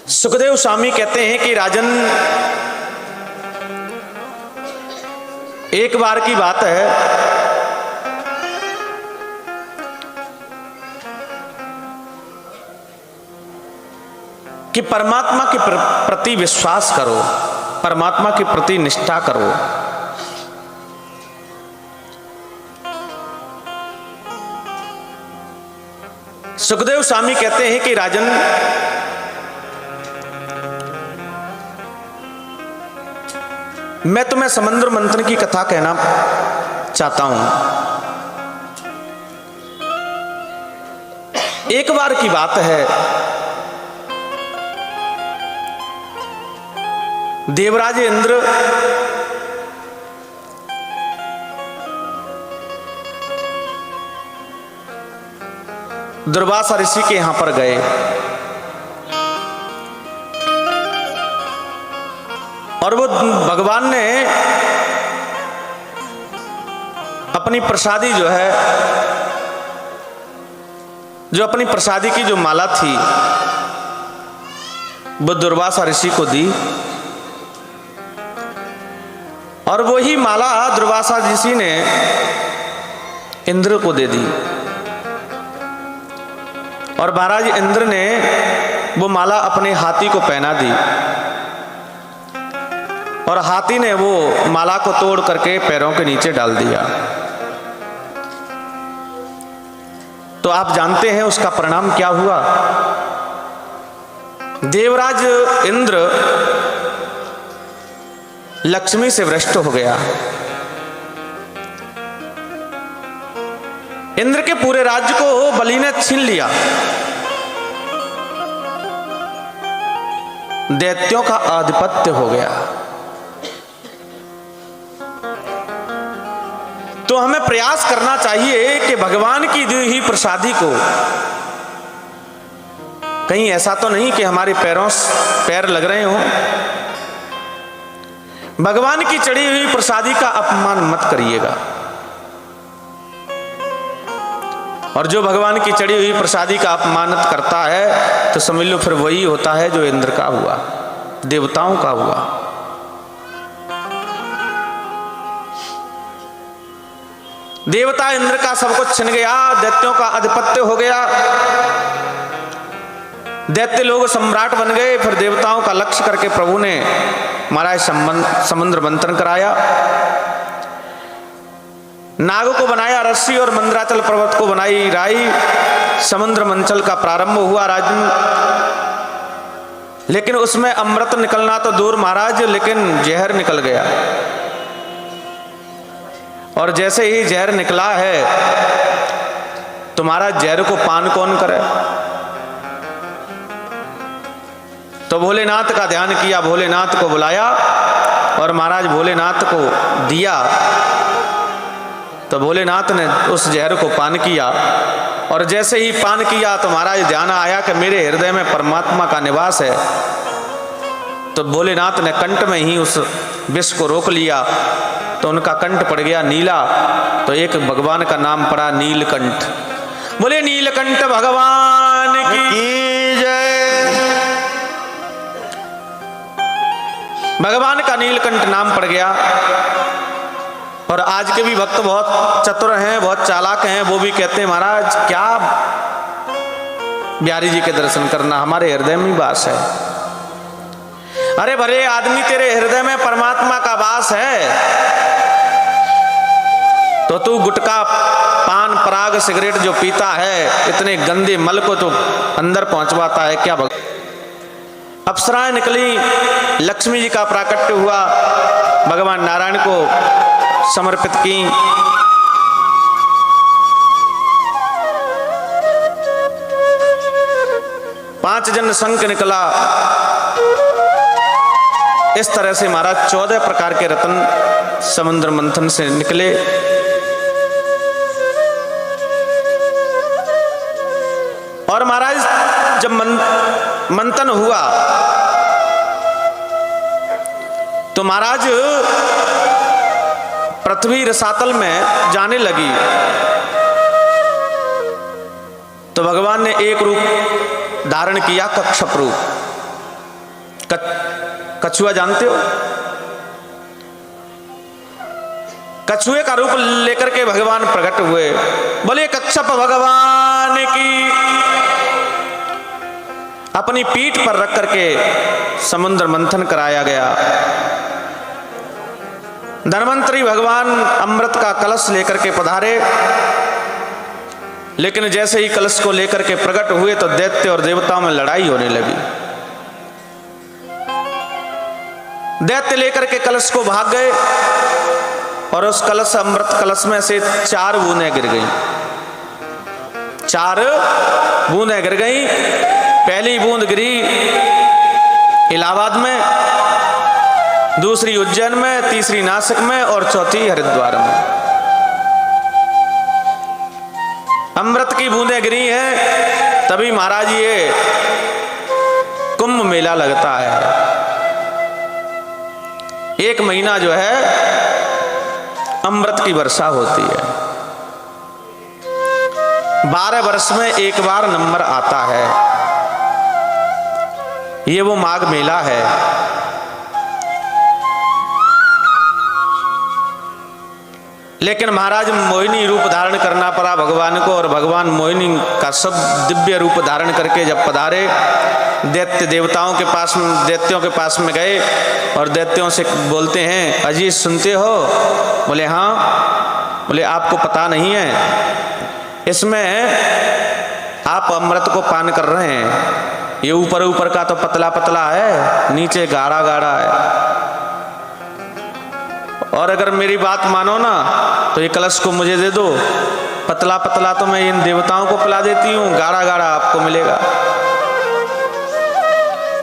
सुखदेव स्वामी कहते हैं कि राजन, एक बार की बात है, कि परमात्मा के प्रति विश्वास करो, परमात्मा के प्रति निष्ठा करो। सुखदेव स्वामी कहते हैं कि राजन, मैं तुम्हें समुद्र मंथन की कथा कहना चाहता हूं। एक बार की बात है, देवराज इंद्र दुर्वासा ऋषि के यहां पर गए और वो भगवान ने अपनी प्रसादी जो अपनी प्रसादी की जो माला थी वो दुर्वासा ऋषि को दी, और वही माला दुर्वासा ऋषि ने इंद्र को दे दी। और महाराज इंद्र ने वो माला अपने हाथी को पहना दी, और हाथी ने वो माला को तोड़ करके पैरों के नीचे डाल दिया। तो आप जानते हैं उसका परिणाम क्या हुआ। देवराज इंद्र लक्ष्मी से भ्रष्ट हो गया। इंद्र के पूरे राज्य को बलि ने छीन लिया। दैत्यों का आधिपत्य हो गया। तो हमें प्रयास करना चाहिए कि भगवान की दी हुई प्रसादी को, कहीं ऐसा तो नहीं कि हमारे पैर लग रहे हों। भगवान की चढ़ी हुई प्रसादी का अपमान मत करिएगा। और जो भगवान की चढ़ी हुई प्रसादी का अपमान करता है तो समझ लो फिर वही होता है जो इंद्र का हुआ, देवताओं का हुआ। देवता इंद्र का सब कुछ छिन गया, दैत्यों का आधिपत्य हो गया, दैत्य लोग सम्राट बन गए। फिर देवताओं का लक्ष्य करके प्रभु ने महाराज समुद्र मंथन कराया, नाग को बनाया रस्सी और मंदराचल पर्वत को बनाई राई। समुद्र मंथन का प्रारंभ हुआ राजन, लेकिन उसमें अमृत निकलना तो दूर महाराज, लेकिन जहर निकल गया। और जैसे ही जहर निकला है तो महाराज जहर को पान कौन करे। तो भोलेनाथ का ध्यान किया, भोलेनाथ को बुलाया और महाराज भोलेनाथ को दिया। तो भोलेनाथ ने उस जहर को पान किया, और जैसे ही पान किया तो महाराज ध्यान आया कि मेरे हृदय में परमात्मा का निवास है। तो भोलेनाथ ने कंठ में ही उस विष को रोक लिया, तो उनका कंठ पड़ गया नीला। तो एक भगवान का नाम पड़ा नीलकंठ। बोले नीलकंठ भगवान की जय। भगवान का नीलकंठ नाम पड़ गया। और आज के भी भक्त बहुत चतुर हैं, बहुत चालाक हैं, वो भी कहते हैं महाराज क्या बिहारी जी के दर्शन करना, हमारे हृदय में वास है। अरे भले आदमी, तेरे हृदय में परमात्मा का वास है तो तू गुटखा, पान, पराग, सिगरेट जो पीता है, इतने गंदे मल को तो अंदर पहुंचवाता है क्या। अप्सराएं निकली, लक्ष्मी जी का प्राकट्य हुआ, भगवान नारायण को समर्पित की। पांच जन शंख निकला। इस तरह से महाराज 14 प्रकार के रत्न समुद्र मंथन से निकले। और महाराज जब मंथन हुआ तो महाराज पृथ्वी रसातल में जाने लगी। तो भगवान ने एक रूप धारण किया, कक्षप रूप। कछुआ जानते हो? कछुए का रूप लेकर के भगवान प्रकट हुए। बोले कच्छप भगवान की। अपनी पीठ पर रख करके समुद्र मंथन कराया गया। धन्वंतरी भगवान अमृत का कलश लेकर के पधारे, लेकिन जैसे ही कलश को लेकर के प्रकट हुए तो दैत्य और देवताओं में लड़ाई होने लगी। दैत्य लेकर के कलश को भाग गए और उस कलश अमृत कलश में से 4 बूंदें गिर गई। 4 बूंदें गिर गई। पहली बूंद गिरी इलाहाबाद में, दूसरी उज्जैन में, तीसरी नासिक में और चौथी हरिद्वार में। अमृत की बूंदें गिरी हैं, तभी महाराज ये कुंभ मेला लगता है। 1 महीना जो है अमृत की वर्षा होती है। 12 वर्ष में 1 बार नंबर आता है। ये वो माघ मेला है। लेकिन महाराज मोहिनी रूप धारण करना पड़ा भगवान को, और भगवान मोहिनी का सब दिव्य रूप धारण करके जब पधारे, दैत्य देवताओं के पास में, दैत्यों के पास में गए और दैत्यों से बोलते हैं, अजी सुनते हो? बोले हाँ। बोले आपको पता नहीं है, इसमें आप अमृत को पान कर रहे हैं। ये ऊपर ऊपर का तो पतला पतला है, नीचे गाढ़ा गाढ़ा है। और अगर मेरी बात मानो ना तो ये कलश को मुझे दे दो। पतला पतला तो मैं इन देवताओं को पिला देती हूँ, गाढ़ा गाढ़ा आपको मिलेगा।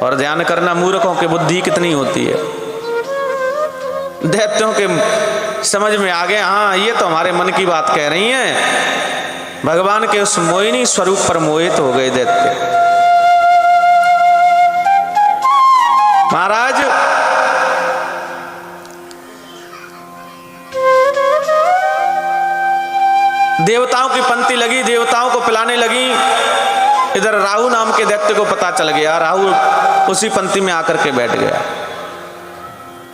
और ध्यान करना, मूर्खों की बुद्धि कितनी होती है। दैत्यों के समझ में आ गए, हाँ ये तो हमारे मन की बात कह रही हैं। भगवान के उस मोहिनी स्वरूप पर मोहित हो गए दैत्य। महाराज देवताओं की पंक्ति लगी, देवताओं को पिलाने लगी। इधर राहु नाम के दैत्य को पता चल गया। राहु उसी पंक्ति में आकर के बैठ गया।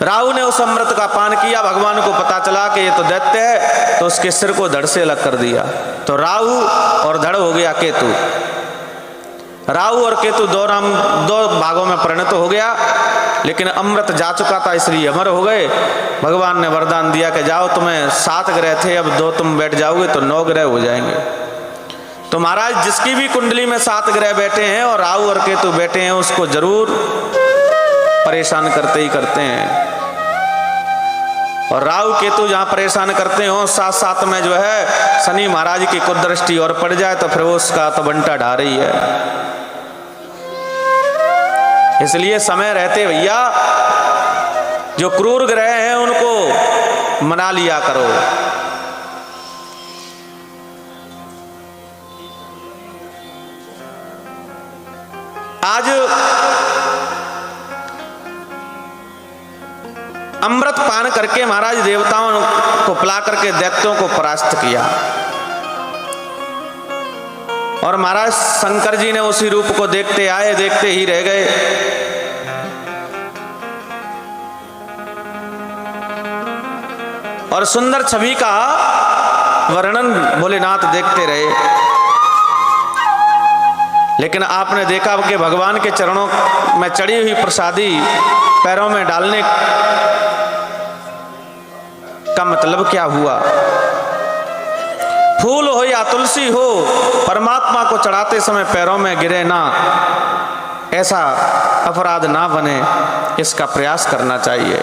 राहु ने उस अमृत का पान किया। भगवान को पता चला कि ये तो दैत्य है, तो उसके सिर को धड़ से अलग कर दिया। तो राहु और धड़ हो गया केतु। राहु और केतु 2 भागों में परिणत हो गया। लेकिन अमृत जा चुका था, इसलिए अमर हो गए। भगवान ने वरदान दिया कि जाओ, तुम्हें 7 ग्रह थे, अब 2 तुम बैठ जाओगे तो 9 ग्रह हो जाएंगे। तो महाराज जिसकी भी कुंडली में 7 ग्रह बैठे हैं और राहु और केतु बैठे हैं, उसको जरूर परेशान करते ही करते हैं। और राहु केतु जहां परेशान करते हो, साथ साथ में जो है शनि महाराज की कुदृष्टि और पड़ जाए तो फिर वो उसका तो बंटा ढा रही है। इसलिए समय रहते भैया जो क्रूर ग्रह हैं उनको मना लिया करो। आज अमृत पान करके महाराज देवताओं को पिला करके दैत्यों को परास्त किया। और महाराज शंकर जी ने उसी रूप को देखते आए, देखते ही रह गए। और सुंदर छवि का वर्णन भोलेनाथ देखते रहे। लेकिन आपने देखा कि भगवान के चरणों में चढ़ी हुई प्रसादी पैरों में डालने का मतलब क्या हुआ? फूल हो या तुलसी हो, परमात्मा को चढ़ाते समय पैरों में गिरे ना, ऐसा अपराध ना बने, इसका प्रयास करना चाहिए।